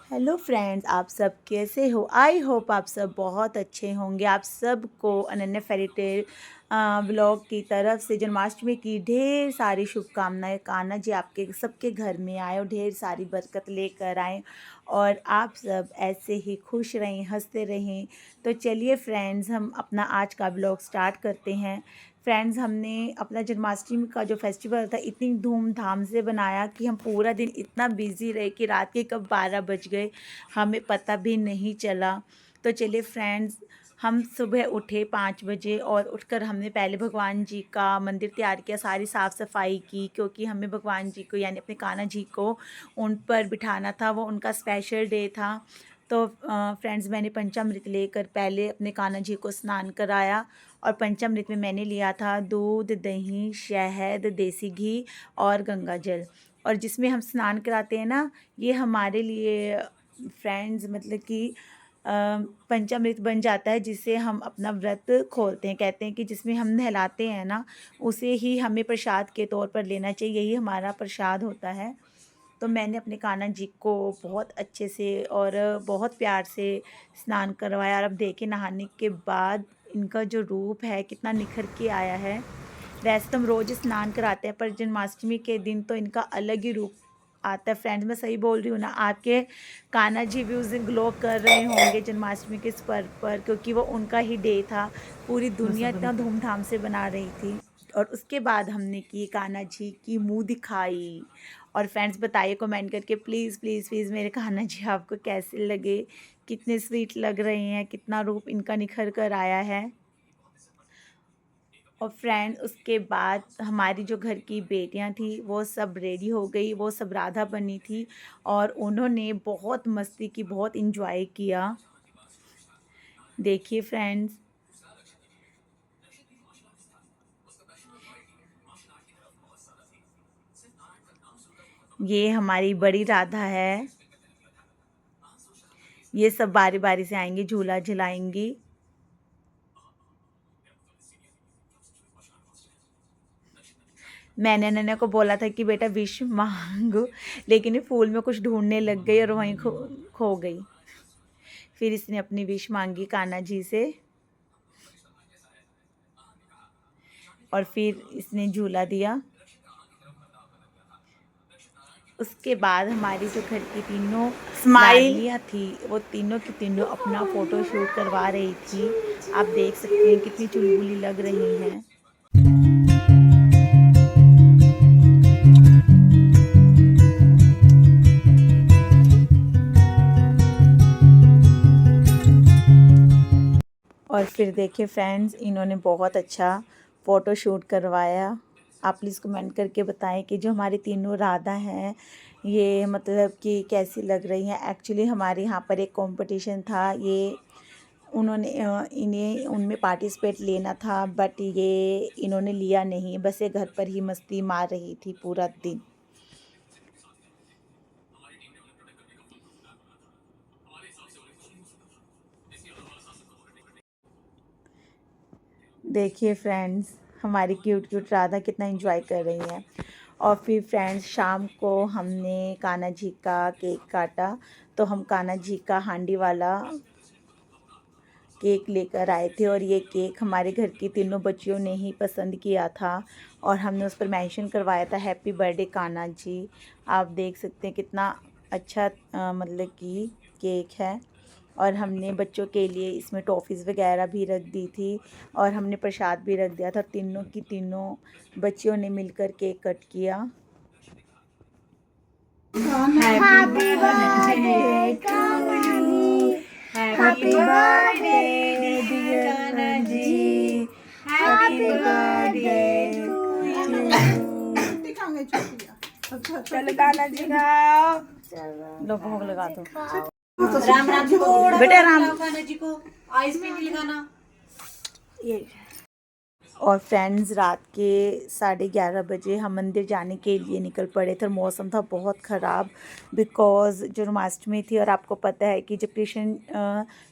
Hello friends, आप सब कैसे हो? आई होप आप सब बहुत अच्छे होंगे। आप सबको अनन्या फेरी टेल ब्लॉग की तरफ से जन्माष्टमी की ढेर सारी शुभकामनाएं। कान्हा जी आपके सबके घर में आए और ढेर सारी बरकत लेकर आए और आप सब ऐसे ही खुश रहें, हंसते रहें। तो चलिए फ्रेंड्स, हम अपना आज का ब्लॉग स्टार्ट करते हैं। फ्रेंड्स, हमने अपना जन्माष्टमी का जो फेस्टिवल था इतनी धूमधाम से बनाया कि हम पूरा दिन इतना बिज़ी रहे कि रात के कब 12 बज गए हमें पता भी नहीं चला। तो चलिए फ्रेंड्स, हम सुबह उठे 5 बजे और उठकर हमने पहले भगवान जी का मंदिर तैयार किया, सारी साफ़ सफाई की, क्योंकि हमें भगवान जी को यानी अपने कान्हा जी को उन पर बिठाना था, वो उनका स्पेशल डे था। तो फ्रेंड्स, मैंने पंचामृत लेकर पहले अपने कान्हा जी को स्नान कराया और पंचामृत में मैंने लिया था दूध, दही, शहद, देसी घी और गंगा जल। और जिसमें हम स्नान कराते हैं ना, ये हमारे लिए फ्रेंड्स मतलब कि पंचामृत बन जाता है, जिससे हम अपना व्रत खोलते हैं। कहते हैं कि जिसमें हम नहलाते हैं ना, उसे ही हमें प्रसाद के तौर पर लेना चाहिए, यही हमारा प्रसाद होता है। तो मैंने अपने कान्हा जी को बहुत अच्छे से और बहुत प्यार से स्नान करवाया और अब देखिए नहाने के बाद इनका जो रूप है कितना निखर के आया है। वैसे तो हम रोज़ स्नान कराते हैं, पर जन्माष्टमी के दिन तो इनका अलग ही रूप आता है। फ्रेंड्स, मैं सही बोल रही हूँ ना? आपके कान्हा जी भी उस दिन ग्लो कर रहे होंगे जन्माष्टमी के इस पर्व पर, क्योंकि वो उनका ही डे था। पूरी दुनिया इतना धूमधाम से बना रही थी। और उसके बाद हमने की कान्हा जी की मुँह दिखाई। और फ्रेंड्स, बताइए कमेंट करके प्लीज़ प्लीज़ प्लीज़ मेरे कान्हा जी आपको कैसे लगे, कितने स्वीट लग रहे हैं, कितना रूप इनका निखर कर आया है। और फ्रेंड, उसके बाद हमारी जो घर की बेटियां थी वो सब रेडी हो गई, वो सब राधा बनी थी और उन्होंने बहुत मस्ती की, बहुत इन्जॉय किया। देखिए फ्रेंड्स, ये हमारी बड़ी राधा है। ये सब बारी बारी से आएंगी, झूला झुलाएंगी। मैंने नन्या को बोला था कि बेटा विश मांगो, लेकिन ये फूल में कुछ ढूंढने लग गई और वहीं खो गई। फिर इसने अपनी विश मांगी कान्हा जी से और फिर इसने झूला दिया। उसके बाद हमारी जो घर की तीनों लाडलियाँ थी वो तीनों की तीनों अपना फ़ोटो शूट करवा रही थी। आप देख सकते हैं कितनी चुलबुली लग रही हैं। और फिर देखिए फ्रेंड्स, इन्होंने बहुत अच्छा फ़ोटो शूट करवाया। आप प्लीज़ कमेंट करके बताएं कि जो हमारी तीनों राधा हैं ये मतलब कि कैसी लग रही हैं। एक्चुअली हमारे यहाँ पर एक कंपटीशन था, ये उन्होंने इन्हें उनमें पार्टिसिपेट लेना था, बट ये इन्होंने लिया नहीं, बस ये घर पर ही मस्ती मार रही थी पूरा दिन। देखिए फ्रेंड्स, हमारी क्यूट क्यूट राधा कितना एंजॉय कर रही हैं। और फिर फ्रेंड्स, शाम को हमने कान्हा जी का केक काटा। तो हम कान्हा जी का हांडी वाला केक लेकर आए थे और ये केक हमारे घर की तीनों बच्चियों ने ही पसंद किया था और हमने उस पर मेंशन करवाया था हैप्पी बर्थडे कान्हा जी। आप देख सकते हैं कितना अच्छा मतलब कि केक है। और हमने बच्चों के लिए इसमें टॉफ़ीज़ वगैरह भी रख दी थी और हमने प्रसाद भी रख दिया था। तीनों की तीनों बच्चियों ने मिलकर केक कट किया। Happy birthday to you, happy birthday dear Kanha ji, happy birthday to you. चलो कान्हा जी खाओ, लो भोग लगा दो। राम राम जी को बेटा राम। कान्हा जी को आइस भी नहीं लगाना। ये और फ्रेंड्स, रात के 11:30 बजे हम मंदिर जाने के लिए निकल पड़े थे। मौसम था बहुत ख़राब बिकॉज़ जन्माष्टमी थी और आपको पता है कि जब कृष्ण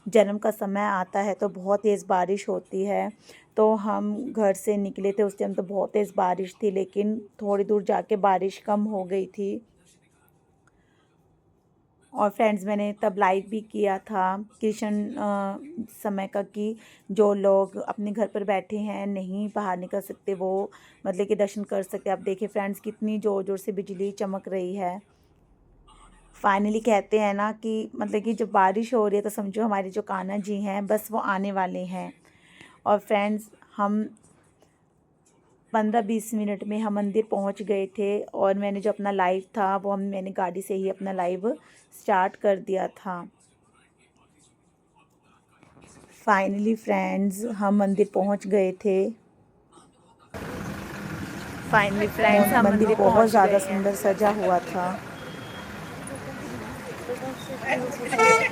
जन्म का समय आता है तो बहुत तेज़ बारिश होती है। तो हम घर से निकले थे, उस टाइम तो बहुत तेज़ बारिश थी, लेकिन थोड़ी दूर जाके बारिश कम हो गई थी। और फ्रेंड्स मैंने तब लाइव भी किया था कृष्ण समय का कि जो लोग अपने घर पर बैठे हैं नहीं बाहर निकल सकते वो मतलब कि दर्शन कर सकते। आप देखिए फ्रेंड्स कितनी ज़ोर ज़ोर से बिजली चमक रही है। फाइनली कहते हैं ना कि मतलब कि जब बारिश हो रही है तो समझो हमारे जो कान्हा जी हैं बस वो आने वाले हैं। और फ्रेंड्स हम 15-20 मिनट में हम मंदिर पहुंच गए थे और मैंने जो अपना लाइव था वो मैंने गाड़ी से ही अपना लाइव स्टार्ट कर दिया था। फाइनली फ्रेंड्स हम मंदिर पहुंच गए थे। फाइनली फ्रेंड्स हम मंदिर मंदिर बहुत पहुंच ज़्यादा गए हैं। सुंदर सजा हुआ था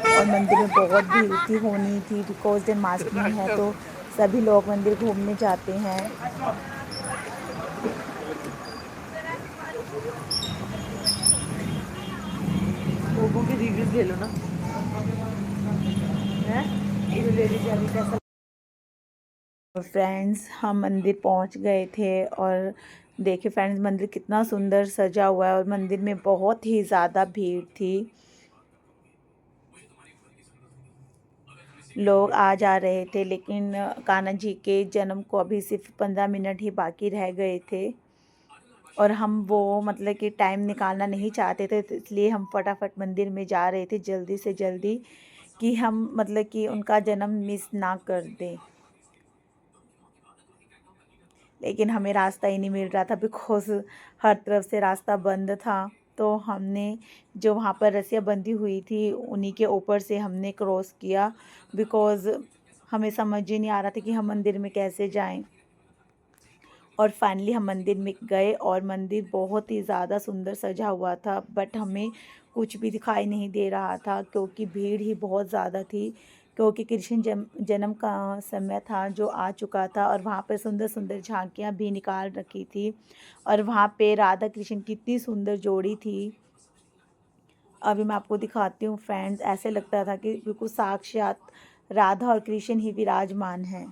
और मंदिर में बहुत भीड़ थी होनी थी बिकॉज जन्माष्टमी है तो सभी लोग मंदिर घूमने जाते हैं। लोगों की रिव्यूज ले लो ना। है ये ले लीजिए अभी कैसा। फ्रेंड्स हम मंदिर पहुंच गए थे और देखिए फ्रेंड्स मंदिर कितना सुंदर सजा हुआ है और मंदिर में बहुत ही ज़्यादा भीड़ थी। लोग आ जा रहे थे लेकिन कान्हा जी के जन्म को अभी सिर्फ 15 मिनट ही बाकी रह गए थे और हम वो मतलब कि टाइम निकालना नहीं चाहते थे तो इसलिए हम फटाफट मंदिर में जा रहे थे जल्दी से जल्दी कि हम मतलब कि उनका जन्म मिस ना कर दें। लेकिन हमें रास्ता ही नहीं मिल रहा था बिकॉज़ हर तरफ से रास्ता बंद था। तो हमने जो वहाँ पर रस्सियाँ बंधी हुई थी उन्हीं के ऊपर से हमने क्रॉस किया बिकॉज़ हमें समझ ही नहीं आ रहा था कि हम मंदिर में कैसे जाएं। और फाइनली हम मंदिर में गए और मंदिर बहुत ही ज़्यादा सुंदर सजा हुआ था बट हमें कुछ भी दिखाई नहीं दे रहा था क्योंकि भीड़ ही बहुत ज़्यादा थी क्योंकि कृष्ण जन्म का समय था जो आ चुका था और वहाँ पर सुंदर सुंदर झांकियाँ भी निकाल रखी थी और वहाँ पे राधा कृष्ण की इतनी सुंदर जोड़ी थी। अभी मैं आपको दिखाती हूँ फ्रेंड्स ऐसे लगता था कि बिल्कुल साक्षात राधा और कृष्ण ही विराजमान हैं।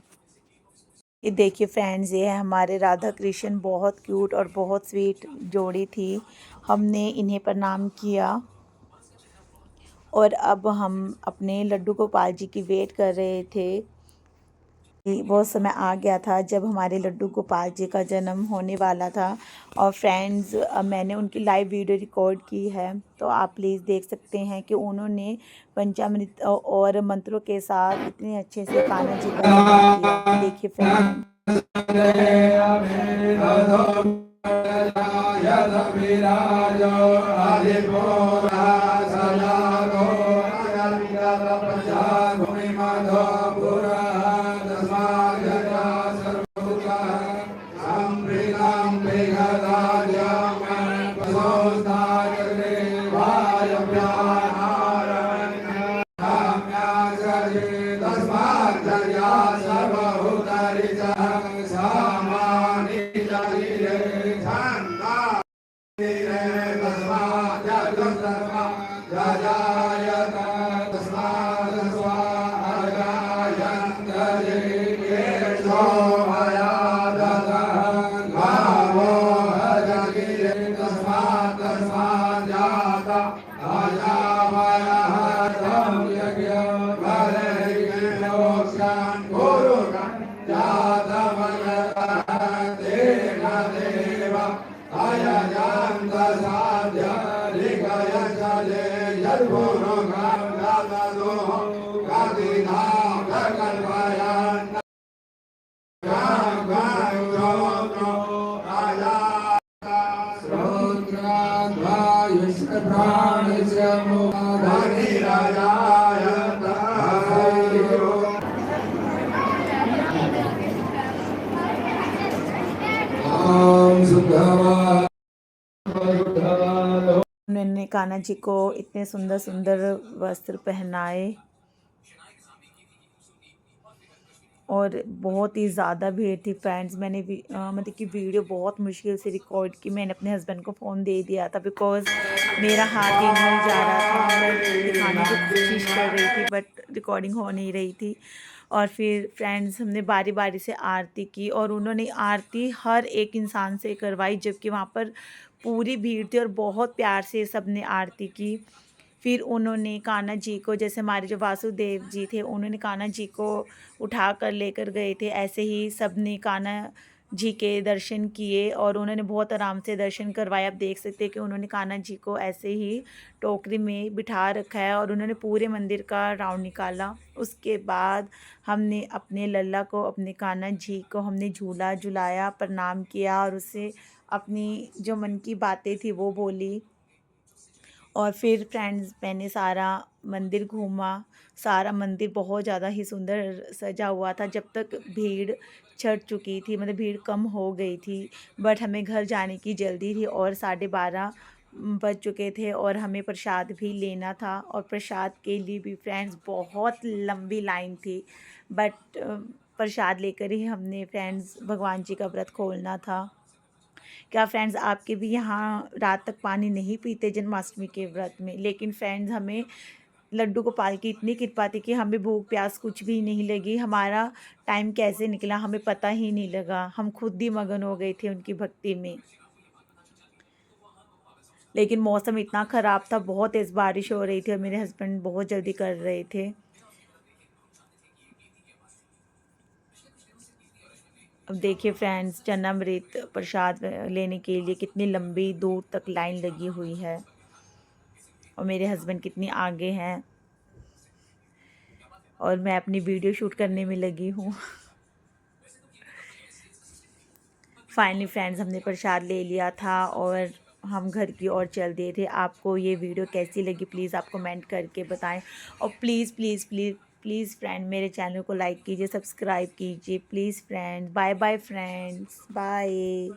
ये देखिए फ्रेंड्स ये है हमारे राधा कृष्ण बहुत क्यूट और बहुत स्वीट जोड़ी थी। हमने इन्हें प्रणाम किया और अब हम अपने लड्डू गोपाल जी की वेट कर रहे थे। वो समय आ गया था जब हमारे लड्डू गोपाल जी का जन्म होने वाला था और फ्रेंड्स मैंने उनकी लाइव वीडियो रिकॉर्ड की है तो आप प्लीज़ देख सकते हैं कि उन्होंने पंचामृत और मंत्रों के साथ इतने अच्छे से कान्हा जी का जन्म किया। देखिए फ्रेंड्स उन्होंने कान्हा जी को इतने सुंदर सुंदर वस्त्र पहनाए और बहुत ही ज़्यादा भीड़ थी फ्रेंड्स। मैंने मतलब कि वीडियो बहुत मुश्किल से रिकॉर्ड की। मैंने अपने हस्बैंड को फ़ोन दे दिया था बिकॉज़ मेरा हाथ ही नहीं जा रहा था। मैं दिखाने की कोशिश कर रही थी बट रिकॉर्डिंग हो नहीं रही थी। और फिर फ्रेंड्स हमने बारी बारी से आरती की और उन्होंने आरती हर एक इंसान से करवाई जबकि वहाँ पर पूरी भीड़ थी और बहुत प्यार से सब ने आरती की। फिर उन्होंने कान्हा जी को, जैसे हमारे जो वासुदेव जी थे, उन्होंने कान्हा जी को उठा कर लेकर गए थे, ऐसे ही सब ने कान्हा जी के दर्शन किए और उन्होंने बहुत आराम से दर्शन करवाए। आप देख सकते हैं कि उन्होंने कान्हा जी को ऐसे ही टोकरी में बिठा रखा है और उन्होंने पूरे मंदिर का राउंड निकाला। उसके बाद हमने अपने लल्ला को, अपने कान्हा जी को हमने झूला झुलाया, प्रणाम किया और उससे अपनी जो मन की बातें थी वो बोली। और फिर फ्रेंड्स मैंने सारा मंदिर घूमा। सारा मंदिर बहुत ज़्यादा ही सुंदर सजा हुआ था। जब तक भीड़ छट चुकी थी, मतलब भीड़ कम हो गई थी, बट हमें घर जाने की जल्दी थी और 12:30 बज चुके थे और हमें प्रसाद भी लेना था और प्रसाद के लिए भी फ्रेंड्स बहुत लंबी लाइन थी। बट प्रसाद लेकर ही हमने फ्रेंड्स भगवान जी का व्रत खोलना था। क्या फ्रेंड्स आपके भी यहाँ रात तक पानी नहीं पीते जन्माष्टमी के व्रत में? लेकिन फ्रेंड्स हमें लड्डू गोपाल की इतनी कृपा थी कि हमें भूख प्यास कुछ भी नहीं लगी। हमारा टाइम कैसे निकला हमें पता ही नहीं लगा। हम खुद ही मगन हो गए थे उनकी भक्ति में। लेकिन मौसम इतना ख़राब था, बहुत तेज़ बारिश हो रही थी और मेरे हस्बैंड बहुत जल्दी कर रहे थे। अब देखिए फ्रेंड्स, चरणामृत प्रसाद लेने के लिए कितनी लंबी दूर तक लाइन लगी हुई है और मेरे हस्बैंड कितनी आगे हैं और मैं अपनी वीडियो शूट करने में लगी हूँ। फाइनली फ्रेंड्स हमने प्रसाद ले लिया था और हम घर की ओर चल दिए थे। आपको ये वीडियो कैसी लगी प्लीज़ आप कमेंट करके बताएं और please please please please friend मेरे चैनल को लाइक कीजिए, सब्सक्राइब कीजिए please friends. Bye bye friends, bye.